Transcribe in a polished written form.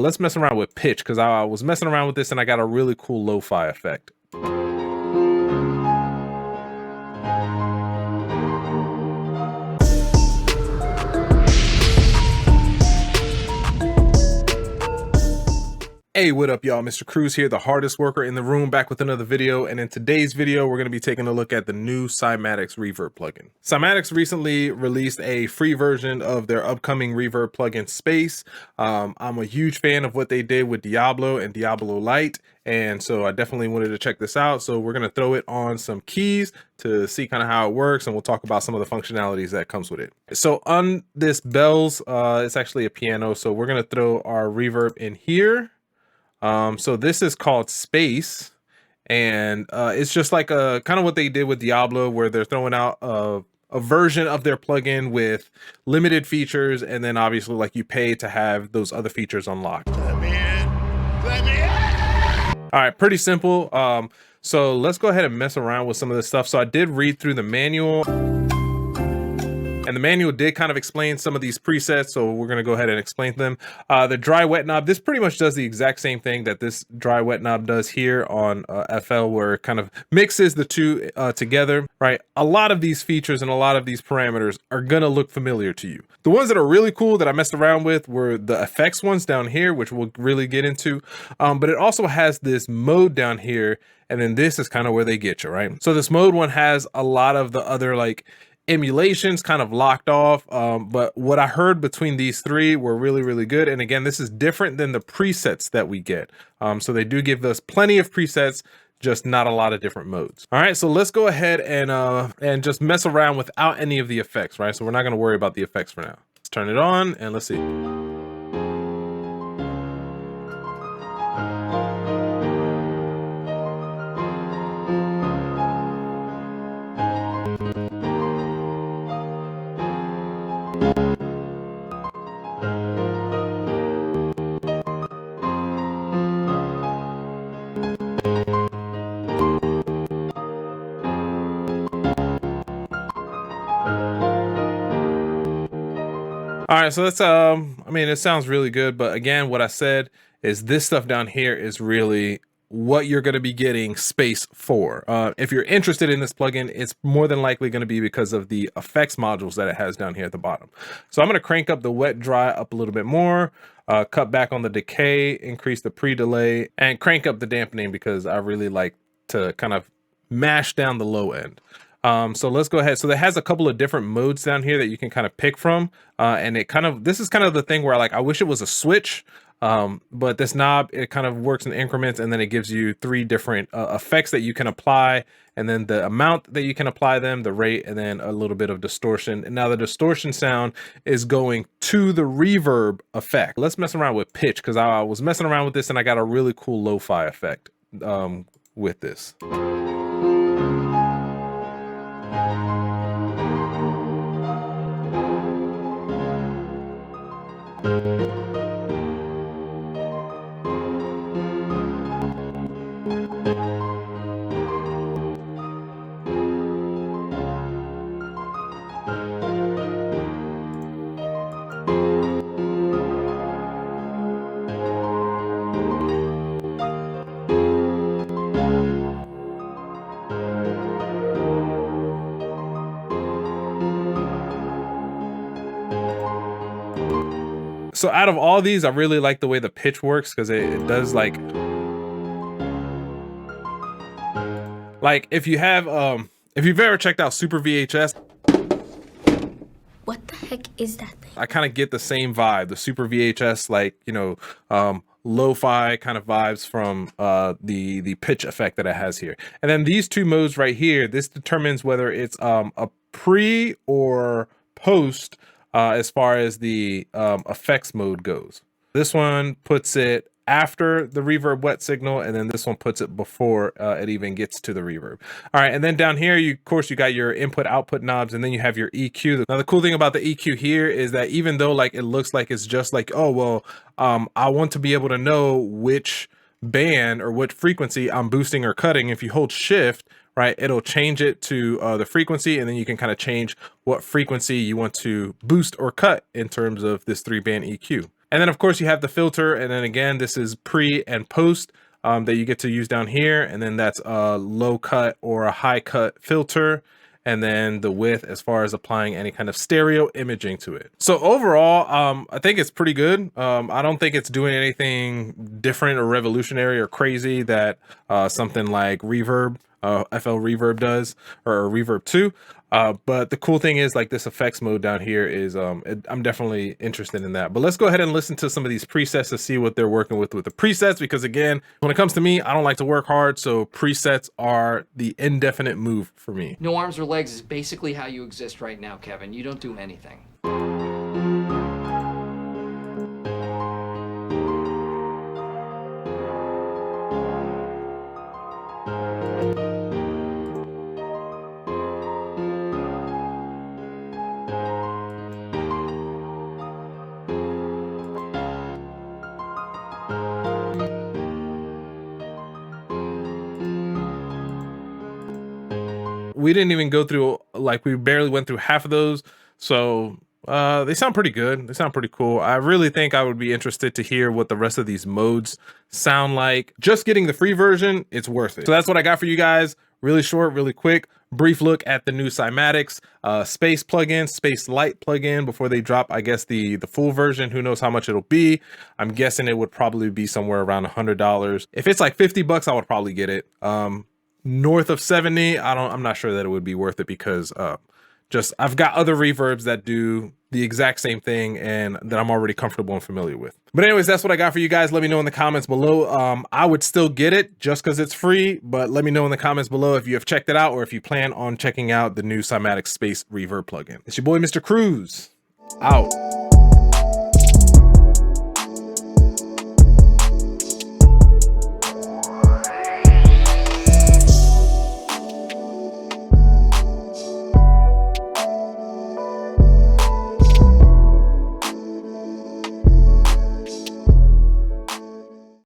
Let's mess around with pitch, because I was messing around with this and I got a really cool lo-fi effect. Hey, what up y'all? Mr. Cruz here, the hardest worker in the room, back with another video. And in today's video, we're going to be taking a look at the new Cymatics Reverb plugin. Cymatics recently released a free version of their upcoming Reverb plugin Space. I'm a huge fan of what they did with Diablo and Diablo Lite, and so I definitely wanted to check this out. So we're going to throw it on some keys to see kind of how it works, and we'll talk about some of the functionalities that comes with it. So on this bells, it's actually a piano, so we're going to throw our reverb in here. So this is called Space, and it's just like a kind of what they did with Diablo, where they're throwing out a version of their plugin with limited features, and then obviously like you pay to have those other features unlocked. Let me in. Let me in. All right, pretty simple. So let's go ahead and mess around with some of this stuff. So I did read through the manual, and the manual did kind of explain some of these presets, so we're going to go ahead and explain them. The dry wet knob, this pretty much does the exact same thing that this dry wet knob does here on FL, where it kind of mixes the two together, right? A lot of these features and a lot of these parameters are going to look familiar to you. The ones that are really cool that I messed around with were the effects ones down here, which we'll really get into. But it also has this mode down here, and then this is kind of where they get you, right? So this mode one has a lot of the other like emulations kind of locked off, but what I heard between these three were really good. And again, this is different than the presets that we get, so they do give us plenty of presets, just not a lot of different modes. All right, so let's go ahead and just mess around without any of the effects, right? So we're not going to worry about the effects for now. Let's turn it on and let's see. All right, so that's I mean, it sounds really good, but again, what I said is this stuff down here is really what you're going to be getting Space for. If you're interested in this plugin, it's more than likely going to be because of the effects modules that it has down here at the bottom. So I'm going to crank up the wet dry up a little bit more, cut back on the decay, increase the pre-delay, and crank up the dampening because I really like to kind of mash down the low end. So let's go ahead. So it has a couple of different modes down here that you can kind of pick from. And this is kind of the thing where I wish it was a switch. But this knob, it kind of works in increments, and then it gives you three different effects that you can apply, and then the amount that you can apply them, the rate, and then a little bit of distortion. And now the distortion sound is going to the reverb effect. Let's mess around with pitch, because I was messing around with this and I got a really cool lo-fi effect with this. So out of all these, I really like the way the pitch works, because it does like if you have if you've ever checked out Super VHS. What the heck is that thing? I kind of get the same vibe, the Super VHS, like, you know, lo-fi kind of vibes from the pitch effect that it has here. And then these two modes right here, this determines whether it's a pre or post as far as the effects mode goes. This one puts it after the reverb wet signal, and then this one puts it before it even gets to the reverb. All right, and then down here, of course, you got your input output knobs, and then you have your EQ. Now the cool thing about the EQ here is that even though like it looks like it's just like, oh well, I want to be able to know which band or what frequency I'm boosting or cutting. If you hold shift, right, it'll change it to the frequency, and then you can kind of change what frequency you want to boost or cut in terms of this 3-band EQ. And then of course you have the filter, and then again, this is pre and post that you get to use down here. And then that's a low cut or a high cut filter. And then the width as far as applying any kind of stereo imaging to it. So overall, I think it's pretty good. I don't think it's doing anything different or revolutionary or crazy that something like Reverb, FL Reverb does, or Reverb 2. But the cool thing is, like, this effects mode down here is, I'm definitely interested in that. But let's go ahead and listen to some of these presets to see what they're working with the presets, because again, when it comes to me, I don't like to work hard, so presets are the indefinite move for me. No arms or legs is basically how you exist right now, Kevin. You don't do anything. We didn't even go through, like, we barely went through half of those. So they sound pretty good. They sound pretty cool. I really think I would be interested to hear what the rest of these modes sound like. Just getting the free version, it's worth it. So that's what I got for you guys. Really short, really quick, brief look at the new Cymatics Space plugin, Space Lite plugin before they drop, I guess, the full version. Who knows how much it'll be. I'm guessing it would probably be somewhere around $100. If it's like 50 bucks, I would probably get it. North of 70, I'm not sure that it would be worth it, because I've got other reverbs that do the exact same thing and that I'm already comfortable and familiar with. But anyways, that's what I got for you guys. Let me know in the comments below. I would still get it just because it's free, but let me know in the comments below if you have checked it out or if you plan on checking out the new Cymatics Space Reverb plugin. It's your boy, Mr. Cruz, out.